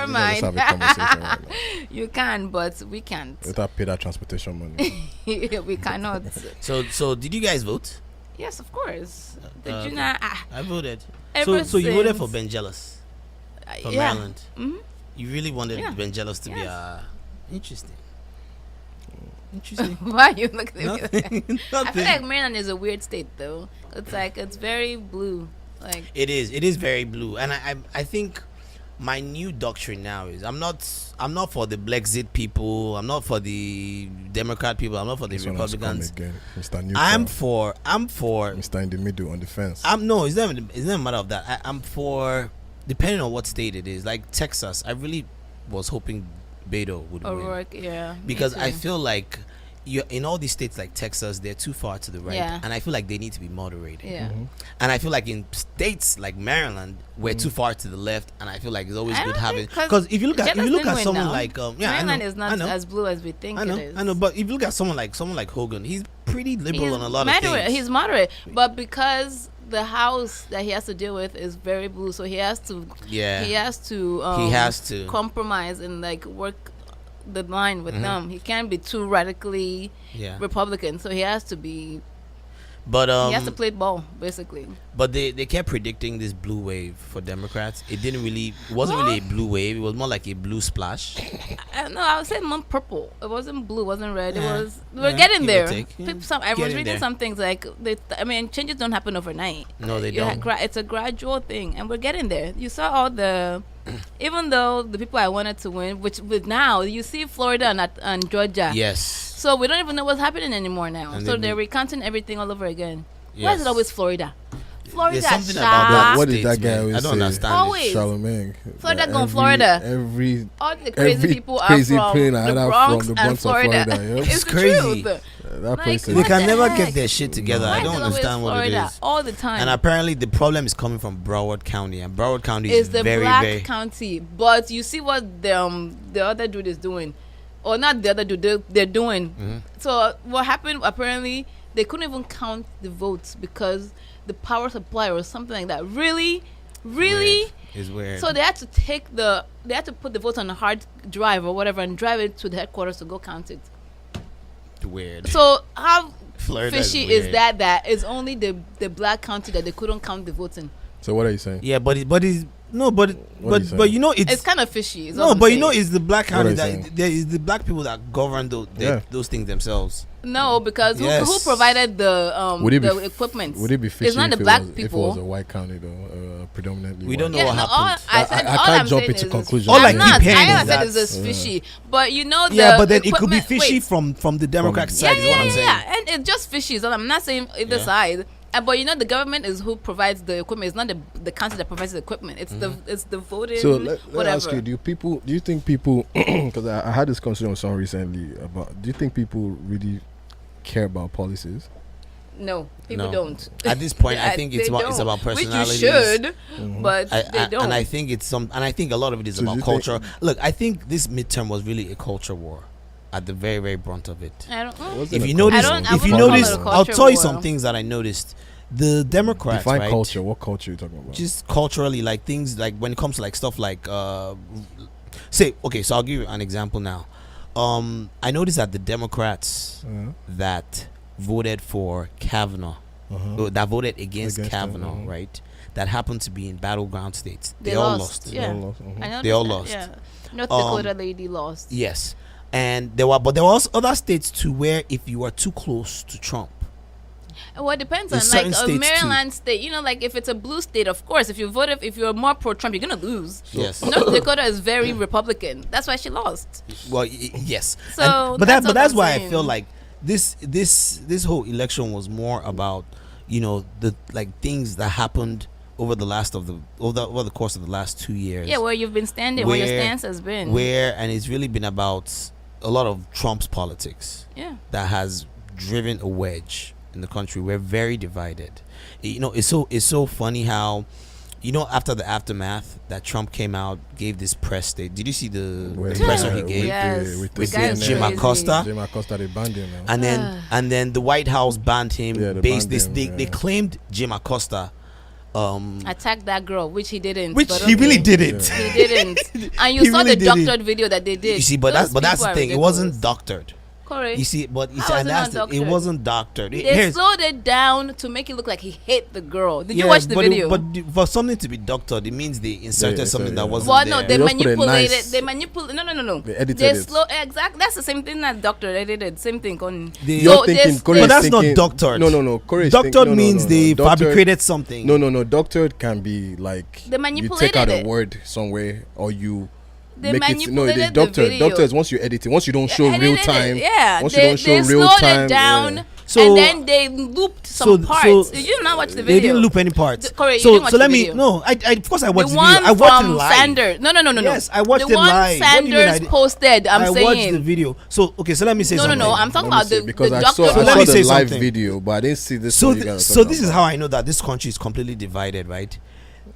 Never Let's mind. have a conversation right now. You can, but we can't. Let her pay that transportation money. We cannot. So did you guys vote? Yes, of course. Did Okay. you not? I voted. Ever So you voted for since- Ben Jealous from yeah. Maryland. hmm You really wanted Yeah. Ben Jealous to be Yes. interesting. Interesting. Why are you looking at me? Nothing. I feel Nothing. like Maryland is a weird state, though. It's like it's very blue. Like It is. It is very blue, and I think my new doctrine now is I'm not for the Brexit people. I'm not for the Democrat people. I'm not for the This one has come Republicans. again, Mr. Neutral. I'm for. Mr. in the middle on the fence. No. It's not a matter of that. I'm for depending on what state it is. Like Texas, I really was hoping Beto would win O'Rourke, yeah. me because I too. feel like you in all these states like Texas, they're too far to the right, Yeah. and I feel like they need to be moderated. Yeah. And I feel like in states like Maryland, we're too far to the left, and I feel like it's always I good don't having think- because if you look at Jealous didn't win someone now. like Maryland I know, is not I know, as blue as we think I know, it is. I know, but if you look at someone like Hogan, he's pretty liberal on a lot of moderate. things. He's moderate, but because the house that he has to deal with is very blue, so he has to. Yeah. He has to. He has to. compromise and like work the line with Mhm. them. He can't be too radically Yeah, Republican, so he has to be. but He has to play ball, basically. but they kept predicting this blue wave for Democrats. It wasn't really a blue wave. It was more like a blue splash. No, I would say more purple. It wasn't blue, wasn't red. Yeah. It was. We're Yeah, getting give or there. take. Yeah. I was Getting reading there. some things like changes don't happen overnight. No, they You ha- don't. it's a gradual thing, and we're getting there. You saw all the, even though the people I wanted to win, which with now you see Florida and Georgia. Yes. So we don't even know what's happening anymore now. And So then they're recounting everything all over again. Why Yes. is it always Florida? Florida, There's something Sha. about that. What did that states, guy man. always I don't say? understand. Always. Charlemagne. Florida That gone Florida. Every All the crazy people are crazy from plane the either Bronx from the and Bronx or Florida. Florida. Yep. It's the crazy. truth. That place Like, They is can the never heck? get their shit together. Why I is don't it always understand what it Florida is. all the time. And apparently the problem is coming from Broward County, and Broward County It's is the very, black very. county, but you see what the other dude is doing, or not the other dude. They're doing. Mhm. So what happened? Apparently, they couldn't even count the votes because the power supply or something like that. Really. Weird. It's weird. So they had to put the votes on a hard drive or whatever and drive it to the headquarters to go count it. Weird. So how Florida fishy weird. is that it's only the black county that they couldn't count the votes in? So what are you saying? Yeah, but it's no, What are you but saying? you know It's kind of fishy. is no, all I'm but you saying. know it's the black county are you that saying? there is the black people that govern Yeah. those things themselves. No, because Yes. who provided the Would it be the f- equipment? Would it be fishy It's not the if, black it was, if it people. was a white county though, predominantly? We don't white? know what all, happened. I said, I all can't I'm jump saying into is conclusions. All I I'm keep not. hearing I is said it's that- just fishy, but you know the Yeah, but then it could be equipment- fishy wait. from the Democratic From- side. Is what I'm saying. Yeah, and it's just fishy. So I'm not saying either Yeah. side. But you know the government is who provides the equipment. It's not the council that provides the equipment. It's the voting. So let whatever. ask you: Do you think people? Because I had this conversation with someone recently about. Do you think people really care about policies? No, people No. don't. At this point, I Yeah, think it's they about don't. personalities. Which you should, Mhm. but they don't. And I think I think a lot of it is So do about you think- culture. Look, I think this midterm was really a culture war at the very, very brunt of it. I don't. Wasn't If a you culture notice, war. I if you wouldn't notice, call it a I'll culture tell you war. some things that I noticed. The Democrats, Define right? culture. What culture are you talking about? Just culturally, like things like when it comes to like stuff like say, okay, so I'll give you an example now. I noticed that the Democrats that voted for Kavanaugh, that voted against Kavanaugh, him, right? That happened to be in battleground states. They all lost. lost. Yeah. They all lost, mhm. I know They all that, lost. Yeah. North Dakota lady lost. Yes, and there were also other states too where if you are too close to Trump, Well, it depends In on certain like a states, Maryland state. You know, like if it's a blue state, of course, if you're more pro Trump, you're gonna lose. yes. North Dakota is very Republican. That's why she lost. Well, yes. So, And- but that's what that's I'm why I saying. feel like this whole election was more about the like things that happened over the course of the last 2 years. Yeah, where you've been standing, where your Where- stance has been. and it's really been about a lot of Trump's politics Yeah. that has driven a wedge in the country. We're very divided. It's so funny how after the aftermath that Trump came out, gave this press state. Did you see the presser he gave? Yes. with The the guy is Jim crazy. Acosta. Jim Acosta, they banned him now. And then the White House banned him. Yeah, they based banned this him, they yeah. claimed Jim Acosta attack that girl, which he didn't. which but he really okay. didn't. He didn't. And you He saw really the didn't. doctored video that they did. You see, but Those that's people the are thing. It ridiculous. wasn't doctored. Correct. You see, but you How see, was and it that's not it doctored? wasn't doctored. They Here's- slowed it down to make it look like he hit the girl. Did you yeah, watch the but video? but for something to be doctored, it means they inserted Yeah, something that yeah. wasn't well, there. no, they They just put a manipulated. nice- They manipulated. No. They edited They it. slow. Exactly. That's the same thing that doctor edited. Same thing. You're thinking Corey But is that's not thinking- doctored. No. Corey is Doctored thinking- no, means no. they Doctored- fabricated something. No. Doctored can be like They you take out manipulated a it. word somewhere or you They make it. No, it is manipulated the doctor. video. Doctor is once you edit it. Once you don't show Edited real it, time. Yeah, Once they, you don't show they real slowed time. it down, yeah. So- and then they looped some parts. Did you not watch the video? They didn't loop any parts. Corey, you so didn't watch so let the me video. no. I of course I watched The the one video. I watched it from live. Sanders. No. Yes, I watched the it one live. What do you mean I Sanders did- posted. I'm I saying. watched the video. So okay, so let me say No, something. I'm talking Let me about see, the because I doctor. saw, So I let saw me the say live something. video, but I didn't see this. So one you guys are so talking this is about. how I know that this country is completely divided, right?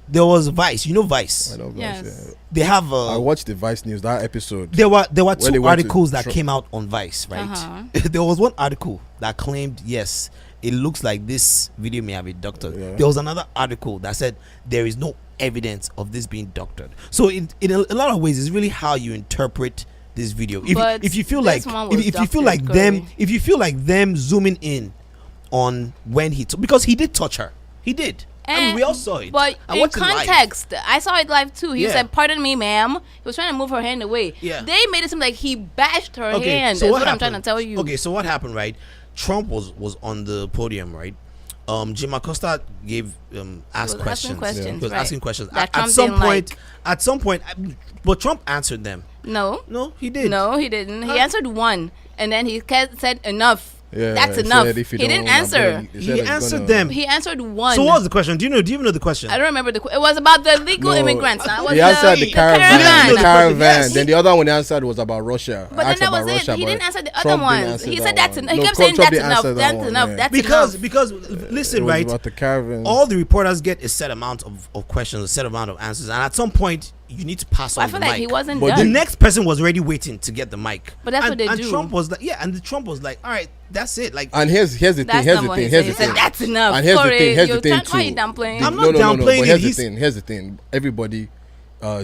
There was Vice. You know Vice. I don't know. Yes. Yeah. They have I watched the Vice News that episode. there were When they two went to articles that Trump. came out on Vice, right? Uh-huh. There was one article that claimed yes, it looks like this video may have been doctored. Yeah. There was another article that said there is no evidence of this being doctored. So in a lot of ways, it's really how you interpret this video. But If you feel this like one was if you feel doctored, like them Corey. if you feel like them zooming in on when because he did touch her, he did. I mean, we all saw it. But I in watched it live. context, I saw it live too. He Yeah. said, "Pardon me, ma'am." He was trying to move her hand away. Yeah. They made it seem like he bashed her hand. so That's what I'm happened? trying to tell you. Okay, so what happened, right? Trump was on the podium, right? Jim Acosta gave asked was asking questions. questions, He was right. asking questions. That At Trump some didn't point, like. but Trump answered them. No, No, he did. no, he didn't. Huh? He answered one, and then he said enough. Yeah, That's he enough. said if you He didn't don't, answer. he said He it's answered gonna- them. He answered one. So what was the question? Do you even know the question? I don't remember it was about the legal No, immigrants. It was He answered the caravan. caravan. The caravan. Yes. Then the other one he answered was about Russia. But then Asked that about was it. Russia, He but didn't answer the other Trump didn't ones. answer He that said that's one. enough. He No, kept Trump saying that's didn't enough. answer that That's one, enough. yeah. That's because enough. listen, It was right? about the caravan. All the reporters get a set amount of questions, a set amount of answers, and at some point you need to pass I on feel the like mic. he wasn't But The done. next person was already waiting to get the mic. But that's and, what they and do. Trump was like, yeah, and Trump was like, all right, that's it. Like, And here's the thing. That's Here's not the what thing. he Here's said. the He said thing. that's enough. And here's the Corey, thing. Here's the you're thing why are you too. downplaying? I'm No, not no, downplaying but it. here's the He's- thing. Here's the thing. Everybody,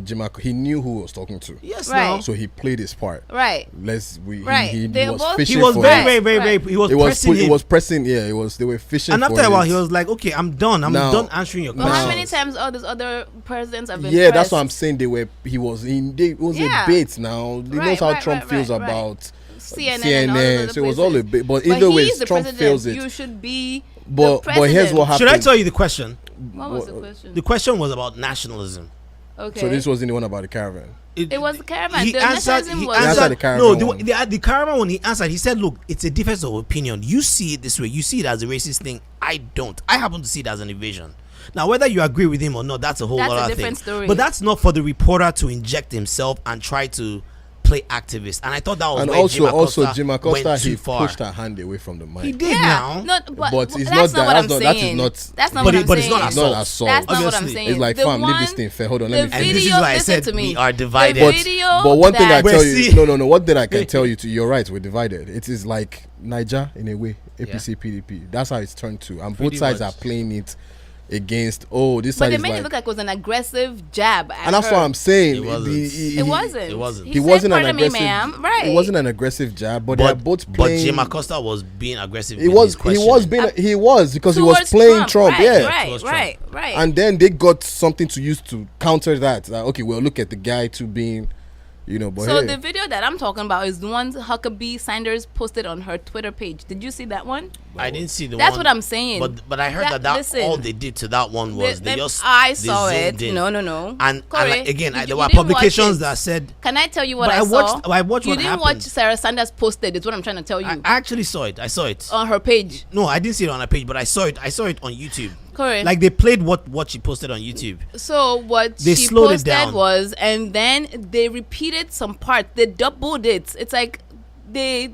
Jim Acosta, he knew who he was talking to, yes, Right. now. so he played his part. Right. He They was both- fishing He was for very, it. very, very, very. Right. He was It was pressing it him. was pressing. Yeah, it was. They were fishing. And for after a while, it. he was like, okay, I'm done. I'm Now- done answering your But how questions. many times all these other presidents have been Yeah, that's what I'm pressed? saying. It was Yeah. a bait. Now he Right, knows how right, Trump right, feels right, right. about CNN, and all those other So it was all a places. bit. But But either way, he's the Trump president. feels it. You should be But the here's president. what happened. Should I tell you the question? What was the question? The question was about nationalism. Okay. So this wasn't the one about the caravan. It was the caravan. He The answered. nationalism He was- answered answered the caravan no, one. the caravan one. He answered. He said, "Look, it's a difference of opinion. You see it this way. You see it as a racist thing. I don't. I happen to see it as an invasion." Now, whether you agree with him or not, that's a whole That's a other different thing. story. But that's not for the reporter to inject himself and try to play activist. And I thought that was And where also Jim Acosta, went too he far. pushed her hand away from the mic. He did yeah. now. No, but But it's that's not that- what I'm that's not- that is saying. not- That's not But what it- I'm but it's saying. not It's not assault. assault. That's not what I'm Obviously. saying. It's like, The fam, leave one- this thing fair. Hold on, the let me And finish. this is video- why I listen said to me. we are The divided. video But one thing I that- We're tell you, see- no. One thing I can tell you, you're right. We're divided. It is like Niger in a way, APC, PDP. That's how it's turned to, and both Pretty sides much. are playing it against. Oh, this But side they is made like, it look like it was an aggressive jab at and that's her. what I'm saying. It wasn't. It wasn't. It wasn't. He He said, wasn't an "Pardon me, aggressive. ma'am." Right. It wasn't an aggressive jab, but they're both But playing. Jim Acosta was being aggressive. He with was. his He questioning. was being. He was because he was Towards playing Trump. Right, Yeah. Right. Towards Right. Right. And then they got something to use to counter that. Like, okay, well, look at the guy to being, but So hey. the video that I'm talking about is the one Huckabee Sanders posted on her Twitter page. Did you see that one? I didn't see the That's one. what I'm saying. But I heard that listen, all they did to that one was they just I they saw zoomed it. in. No. And Corey, like, again, did there you were didn't watch publications it? that said. Can I tell you what But I I saw? watched You what didn't happened. watch Sarah Sanders posted. It's what I'm trying to tell you. I actually saw it. I saw it. On her page. No, I didn't see it on her page, but I saw it. I saw it on YouTube. Correct. Like they played what she posted on YouTube. So what They she slowed it posted down. was, and then they repeated some part. They doubled it. It's like they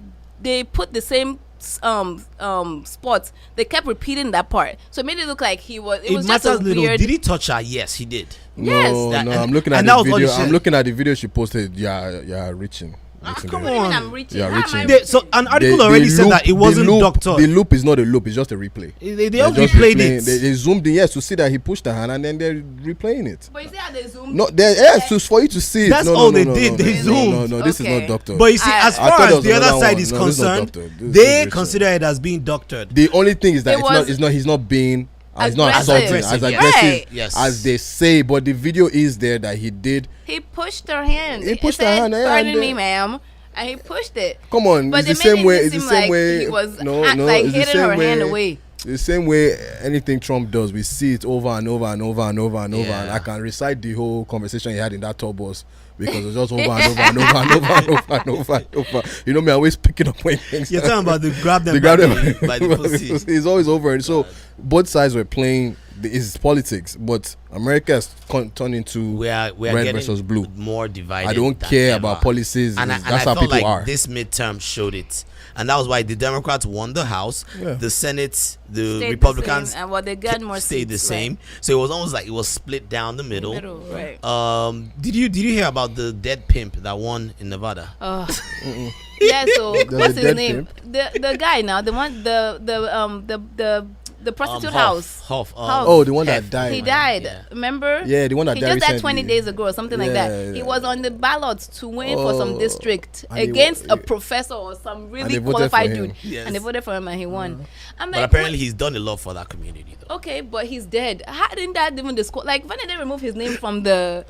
put the same spots. They kept repeating that part, so it made it look like he was. It was just a matters little. weird. Did he touch her? Yes, he did. Yes. No, That- no. and- I'm looking and at that the was all video. he I'm said. looking at the video she posted. Yeah, reaching. Reaching come the- What do you mean on. I'm reaching? Yeah, How am I reaching. So an article already said that it wasn't doctored. The loop is not a loop; it's just a replay. They They're all just replayed replaying- it. They zoomed in, yes, to see that he pushed the hand, and then they're replaying it. But you see how they zoom? No, yes, to for you to see it. That's No, all no, they no, did. no, They no, zoomed. No, no, this is Okay. not doctor. But you see, as I far thought there as was the other another side one. is No, this is not concerned, doctored. This they is consider it as being doctored. the only thing is that It was he's not being he's not aggressive. assaulting as Aggressive, aggressive Right. Yes. as they say, but the video is there that he did. He pushed her hand. He pushed said, her hand, yeah, Pardon and me, then- ma'am. And he pushed it. Come on, But it's the they made same it way. seem It's the like same way. he was no, like it's the hitting same her way. hand away. The same way anything Trump does, we see it over and over and over and over and over. Yeah. And I can recite the whole conversation he had in that tour bus because it's just over and over and over and over and over and over and over. You know me, I'm always picking up when things. You're talking about the grab them They by grab the- them by the pussy. It's always over, and so both sides were playing. It's politics, but America has turned into We are red getting versus blue. more divided. I don't than care ever. about policies. And I That's how felt people like are. this midterm showed it, and that was why the Democrats won the House, Yeah. the Senate, the Stayed Republicans the same, and what they got more stayed the seats, same. right. So it was almost like it was split down the middle. Right. Did you hear about the dead pimp that won in Nevada? Yeah. So There's what's a his dead name? The guy now, the one, the prostitute house. Huff. Oh, the one that Hef. died. He died. Yeah. Remember? Yeah, the one that he died just died recently. 20 days ago or something like Yeah, that. He yeah. was on the ballot to win for some Oh. district And he against wa- a professor or some they really voted for qualified him. dude. Yes. And they voted for him and he won. I'm But like, apparently he's done a lot for that community, though. okay, but he's dead. How didn't that even disqualify? Like, when did they remove his name from the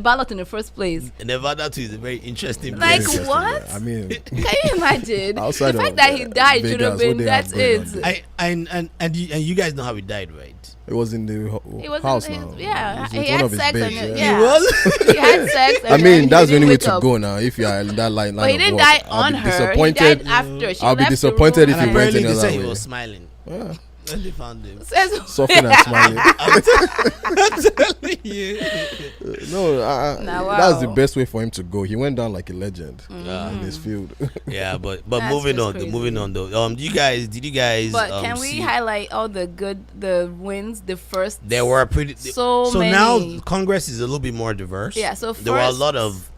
ballot in the first place? Nevada too is a very interesting Like, place. Interesting, what? yeah. I mean, Can you imagine? Outside the fact of, that he died should have Vegas, been, what they that's have going it. on there. And you guys know how he died, right? it was in the He was house in now. his, yeah, It was he with one had of his sex babes, and yeah. He was. he had sex. And I then mean, he that's the didn't only way wake to up. go now. If you are in that line But he of didn't work. die I'll on be her. He disappointed. died after. She I'll be left the disappointed room if And he went apparently they another said he way. was smiling Yeah. when they found him. Says- Suffering and smiling. Yeah. No, Nah, that's the wow. best way for him to go. He went down like a legend Mm. in his field. Yeah, but That's moving just on, crazy. moving on though. Did you guys? But can we see- highlight all the wins? The first. There were pretty. so many. now Congress is a little bit more diverse. Yeah, so there were a first- lot of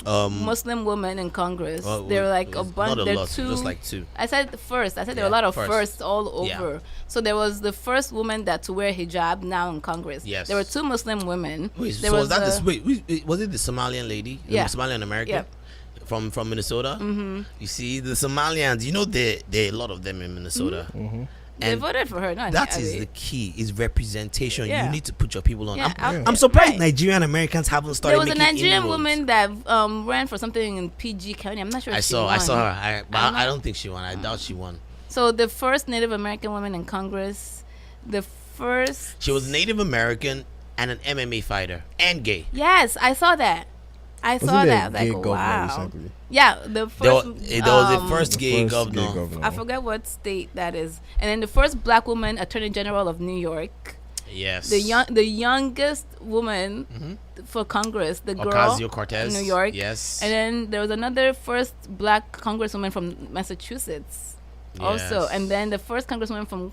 Muslim women in Congress. well, There were like a it's bunch. Not a There lot, two. just like two. I said first. I said there were a Yeah, lot of first. firsts all over. Yeah. So there was the first woman that to wear hijab now in Congress. Yes. There were two Muslim women. Wait, there so was that a- this? Wait, was it the Somalian lady? Yeah. The Somalian American. Yeah. From Minnesota. Mm-hmm. You see the Somalians. You know there are a lot of them in Minnesota. Mm-hmm. They And voted for her. No, that I is mean, the key. Is representation. Yeah. You need to put your people on. Yeah, out I'm there. surprised Right. Nigerian Americans haven't started. There was a making Nigerian inroads. woman that ran for something in PG County. I'm not sure. I if she saw won. her. But I'm I not- don't think she won. I doubt she won. So the first Native American woman in Congress, the first. She was Native American and an MMA fighter and gay. Yes, I saw that. I saw Wasn't there that. a gay Like, governor wow. recently? Yeah, the first. There was the first gay First governor. gay governor. I forget what state that is, and then the first black woman Attorney General of New York, Yes. the youngest woman for Congress, the girl Ocasio-Cortez. in New York. Yes. And then there was another first black congresswoman from Massachusetts. Also, Yes. and then the first congresswoman from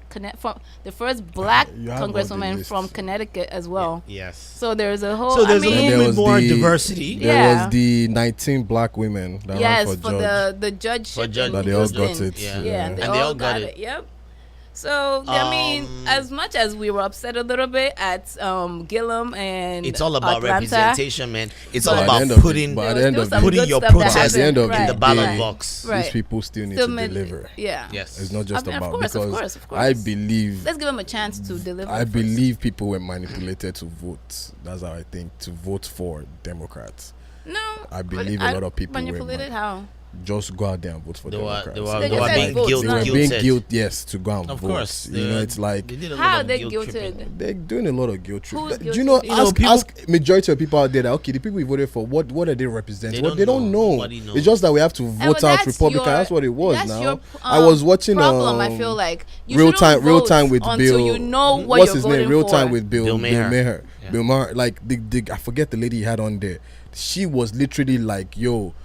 the first black You have all the congresswoman list. from Connecticut as well. Yes. So there's a whole. So there's I mean, a there little bit was more the- diversity. There Yeah. was the 19 black women that yes, ran for for judge. the judgeship. For judge- in That they all Houston. got it. Yeah. Yeah, Yeah. they, And all got it. Yep. So I mean, as much as we were upset a little bit at Gillum and It's all about Atlanta, representation, man. It's But all at the about end of putting but at the end of There was putting good your stuff that protest at the end of happened. in the the ballot day, box. Right. These people still need Still to made- deliver. Yeah. Yes. It's not just I mean, of about course, of because course, of course. I believe Let's give them a chance to deliver. I first. believe people were manipulated to vote. That's how I think to vote for Democrats. No, I believe a lot of people were manipulated. How? just go out there and vote for They were- Democrats. they were- They they were just being said vote, guilt- not- They were being guilted. guilt, yes, to go and Of vote. course. You know, it's like They did a lot How of they guilt tripping. guilted? they're doing a lot of guilt trip. Who's Do you know? guilty? You know, Ask, people- ask majority of people out there that okay, the people we voted for, what do they represent? They What don't they don't know. know. Nobody knows. It's just that we have to And vote well, out that's Republican. your- That's what it was. that's Now your, I was watching problem. I feel like you real shouldn't time vote with until Bill. you know what what's you're his name? voting Real for. time with Bill Bill Maher. Yeah. Bill Maher. Like the I forget the lady he had on there. She was literally like, "Yo,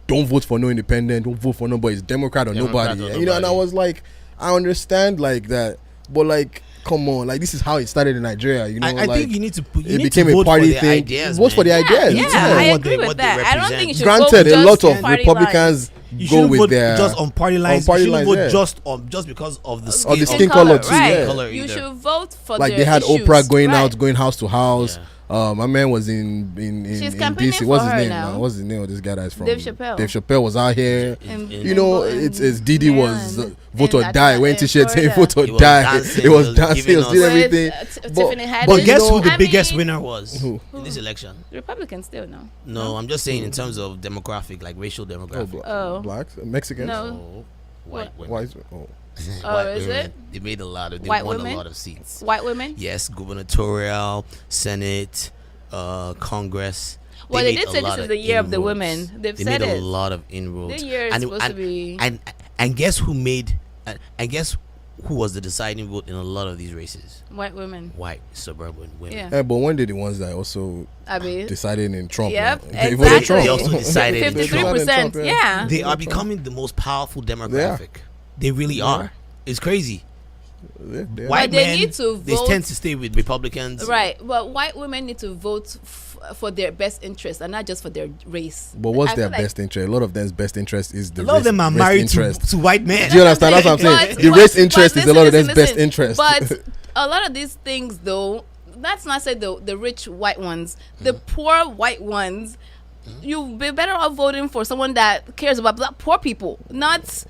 don't vote for no independent. Don't vote for nobody. It's Democrat or Democrat nobody." or You know, and I nobody. was like, I understand like that, but like come on, like this is how it started in Nigeria. You know, I like think you need to put. You it need became to a vote party for their thing. Ideas, Vote for the man. ideas. Yeah, Yeah. I What agree they- with what they that. I don't think you should Granted, vote a lot just of party Republicans You go shouldn't with vote their just on party lines. party you shouldn't lines, vote yeah. just because of the Or the skin, skin color too, right? yeah. Color You either. should vote for like their they had issues. Oprah going right. out, going house to house. Yeah. My man was in She's in campaigning DC. for What's his her name? now. What's the name of this guy that's from Dave Chappelle. Dave Chappelle was out here. In- You know, it's Didi was Maryland, vote in or die. Went to shit saying vote or He was die. dancing, It was he was dancing. He giving was us- doing With, everything. Tiffany Haddish. But guess who the I biggest mean, winner was Who? in this election? Republicans still no. No, I'm just saying in terms of demographic, like racial demographic. Oh. Blacks, Mexicans, No. Oh, white women. whites. Oh. Oh, is women. it? They made a lot of. They White won women? a lot of seats. White women. Yes, gubernatorial, Senate, Congress. Well, they made did a say lot this is the year of the inroads. women. They've They said made a it. lot of inroads. The year is And- supposed and- to be. And guess who made? And guess who was the deciding vote in a lot of these races? White women. White suburban women. Yeah. Yeah, but when did the ones that also I mean, decided in Trump? Yep, now? They voted exactly. Trump. They also decided in Trump. 53%. Trump, Yeah. They are becoming the most powerful demographic. They really Yeah. are. It's crazy. Yeah. White they men, need to they vote- tend to stay with Republicans. Right. But white women need to vote for their best interest and not just for their race. But what's I their feel like- best interest? A lot of them's best interest is the A lot of them are race married to, interest. to white men. Do you understand? That's what I'm saying. The race interest is a lot of them's best interest. But a lot of these things, though, that's not say the rich white ones, the poor white ones. You'd be better off voting for someone that cares about black poor people, not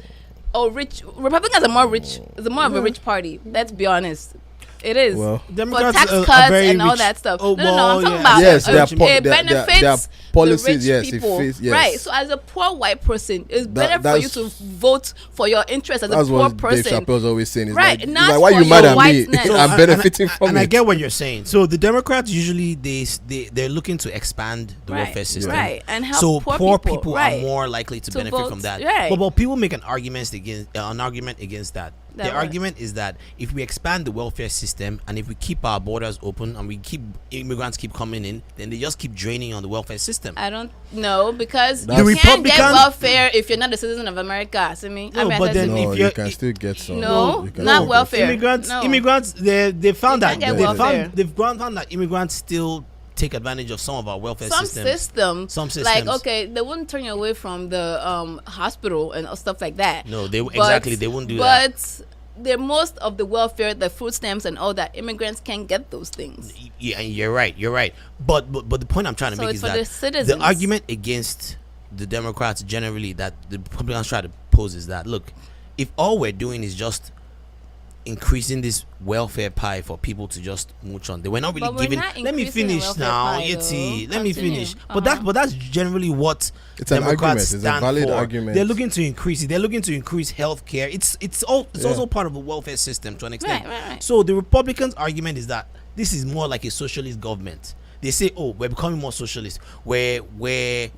rich. Republicans are more rich. It's more of a rich party. Let's be honest. It is. Well, for Democrats tax are cuts very and all rich. that stuff. Oh, no, I'm well, talking yeah. about Yes, their it benefits their policies, the rich yes, it people. fits- yes. Right. So as a poor white person, it's better for you that's- to vote for your interest as a that's poor what Dave person. Chappelle's always saying. It's Right, like, not like, why for you mad your at me? whiteness. I'm benefiting from and it. I get what you're saying. So the Democrats usually they're looking to expand the Right, welfare system. right, and help so poor people, people right. are more likely to To benefit vote, from that. right. But people make an argument against that. That The what? argument is that if we expand the welfare system and if we keep our borders open and we keep immigrants keep coming in, then they just keep draining on the welfare system. I don't know because That's- you The can't get Republican- welfare if you're not a citizen of America. See me? No, I but then No, if you you're- can still get some. No, you can not still get welfare. immigrants, No. they found You that can't get welfare. they've found that immigrants still take advantage of some of our welfare some systems. systems, Some like systems. okay, they wouldn't turn you away from the hospital and stuff like that. No, they But- exactly they wouldn't do that. But the most of the welfare, the food stamps and all that, immigrants can't get those things. Yeah, and you're right. But the point I'm trying to So make it's is for the that citizens. the argument against the Democrats generally that the Republicans try to pose is that look, if all we're doing is just increasing this welfare pie for people to just mooch on, they were not really But we're giving. not Let me increasing the finish welfare now, pie, Yeti. though. Let me Continue. finish. But that's generally what It's an Democrats argument. It's a stand valid for. argument. They're looking to increase it. They're looking to increase health care. It's also part of the welfare system to an extent. Right. So the Republicans' argument is that this is more like a socialist government. They say, "Oh, we're becoming more socialist. We're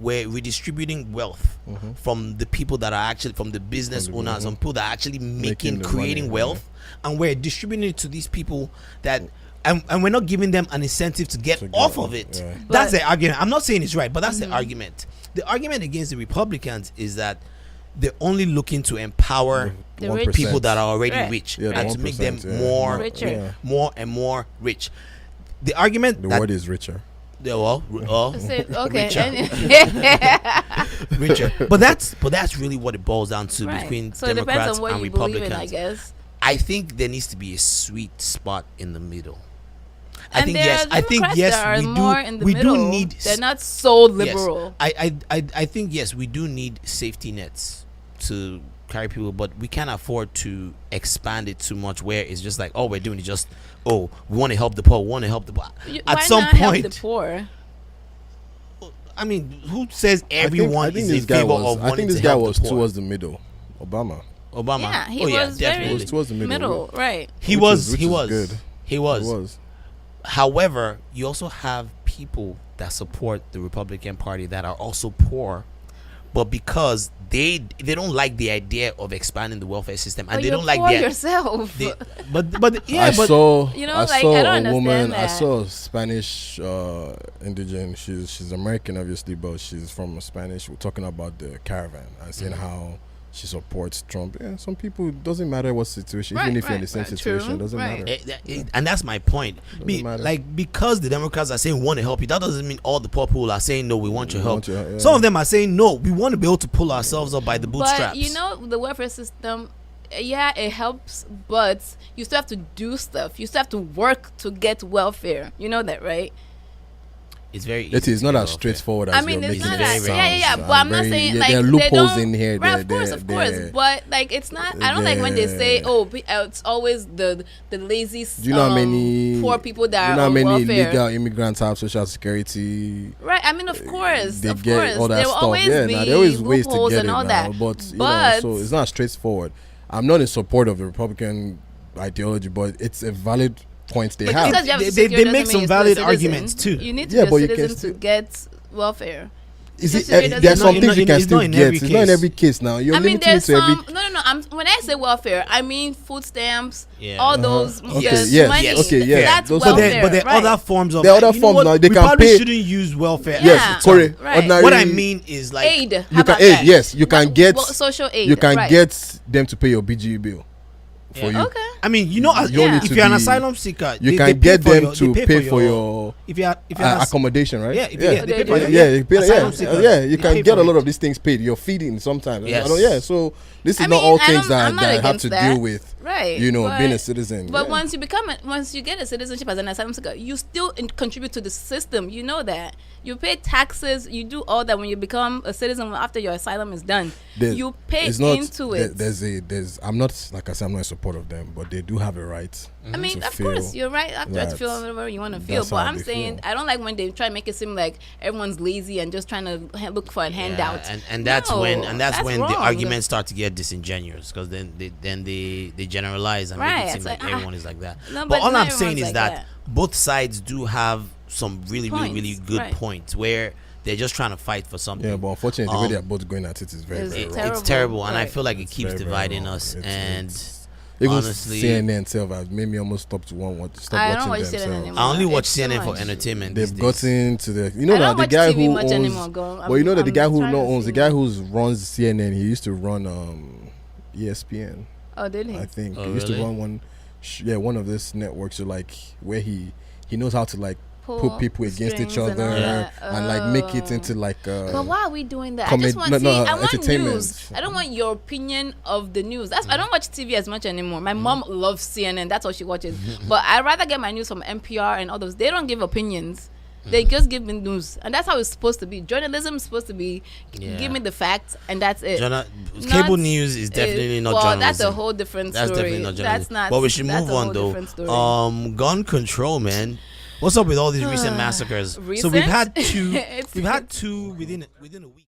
redistributing wealth from the people that are actually from the business owners and people that are actually Making the creating money, wealth, and we're distributing it to these people that." And we're not giving them an incentive to get off of it. Yeah. That's But- the argument. I'm not saying it's right, but that's the argument. The argument against the Republicans is that they're only looking to empower The 1%. rich people that are already Right. rich Yeah, the and to make them 1%, yeah. more, Richer. more and more rich. The argument The that word is richer. Say, okay. richer, but that's really what it boils down to Right. between So it depends Democrats on what and you believe Republicans. in, I guess. I think there needs to be a sweet spot in the middle. I And think there yes. are I think Democrats yes. that are We more in do. the We middle. do need. They're not so Yes. liberal. I think yes, we do need safety nets to carry people, but we can't afford to expand it too much where it's just like all we're doing is just we want to help the poor, Why At some not help point, the poor? I mean, who says everyone I think is this in guy favor was. of I wanting think this to guy help was the poor? towards the middle. Obama. Obama. Yeah, he oh, yeah, was definitely. It was towards the middle. Right. He Which was. is- which He is was. good. He It was. was. However, you also have people that support the Republican Party that are also poor, but because they don't like the idea of expanding the welfare system, and But they you're don't like poor the yourself. but yeah, I but saw. You know, I like, saw I don't a woman. understand I that. saw a Spanish indigene. She's American, obviously, but she's from Spanish. We're talking about the caravan and saying how she supports Trump. Yeah, some people, it doesn't matter what situation, Right, even if you're in the right, same right. situation, True, it doesn't right. matter. And that's my point. Matter. Like, because the Democrats are saying we want to help you, that doesn't mean all the poor people are saying no, we want your We help. want your- yeah. Some of them are saying no, we want to be able to pull ourselves up by the bootstraps. But you know, the welfare system, yeah, it helps, but you still have to do stuff. You still have to work to get welfare. You know that, right? it's very easy. It is to not get as welfare. straightforward as I mean, you're it's making not it that. sound. Yeah. But I'm not saying yeah, like there are they loopholes don't- in here. Right, of course. But like, it's not. I don't like when they say, "Oh, it's always the lazy, Do you know how many poor people that you know are how on many welfare." illegal immigrants have social security? Right. I mean, of course, They of get course, all that there will stuff. always Yeah, be now there always ways to loopholes get and it all now, that. but you know, so it's not straightforward. I'm not in support of the Republican ideology, but it's a valid point they But have. because you have They- to secure they doesn't make mean some you're still a valid citizen. arguments, too. You need to Yeah, be but a you can citizen still- to get welfare. Is Just it, to- it doesn't- there's some Not- things you not- can it's still not in get. every It's not in case. every case now. You're I mean, limiting it there's to every. some. No. When I say welfare, I mean food stamps. Yeah. All those. Okay, yes, yes, money. okay, yes. That's Those- But welfare. there are right. other forms of. There are other you know forms what? now, they we can probably pay- shouldn't use welfare. Yeah. Yes, correct. Right. Ordinary, What I mean is like Aid. How you can about aid. that? Yes, you can get. Social aid. You can right. get them to pay your BGE bill for Yeah. you. Okay. I mean, you know, as, You don't Yeah. need if to you're an be- asylum seeker, You they can pay get for them your- to they pay for your if you're an accommodation, right? Yeah, if you get- they pay for your- yeah, you pay- asylum seekers, yeah. You they can pay get for a lot it. of these things paid. You're feeding sometimes. Yes. Yeah. So this is I not mean, all I things don't- I'm not that have against to that. deal with. Right. You know, but- being a citizen. But yeah. once you get a citizenship as an asylum seeker, you still contribute to the system. You know that. You pay taxes. You do all that when you become a citizen after your asylum is done. You pay it's not, into there- it. There's. I'm not, like I said, I'm not in support of them, but they do have a right. I mean, to of course, feel you're right. After to that feel whatever you want to feel. that's But how I'm they saying feel. I don't like when they try to make it seem like everyone's lazy and just trying to look for a handout. and that's No, when the wrong. arguments start to get disingenuous because then they generalize and make Right, it seem it's like like, everyone is like that. No, but but all not I'm saying everyone's is like that that. both sides do have some really Points, good right. points where they're just trying to fight for something. Yeah, but unfortunately, the way Um, they're both going at it is very, It's very wrong. terrible. It's terrible, and I Right. feel like it It's keeps very, very dividing wrong. us. It's- And Even honestly, CNN itself has made me almost stop I don't watching watch them. CNN So anymore. I only watch It's too CNN for much. entertainment. these they've days. gotten to the I that don't the watch guy TV who much owns. anymore, girl. But you know that the I'm guy who trying to owns the see. guy who runs CNN, he used to run ESPN. Oh, did he? I think Oh, he used to really? run one of this networks. So like where he knows how to like put people against each strings and other all that. and like make it into like But why are we doing that? I comedy- just want no, I want entertainment. news. I don't want your opinion of the news. I don't watch TV as much anymore. My mom loves CNN. That's all she watches. But I rather get my news from NPR and others. They don't give opinions. They just give me news, and that's how it's supposed to be. Journalism is supposed to be give me the facts, and that's it. Cable news is definitely not journalism. That's a whole different story. That's definitely not journalism. That's not. But we should that's move a on whole though. different story. Gun control, man. What's up with all these recent massacres? So we've Recent? had two. It's- We've had two within a week.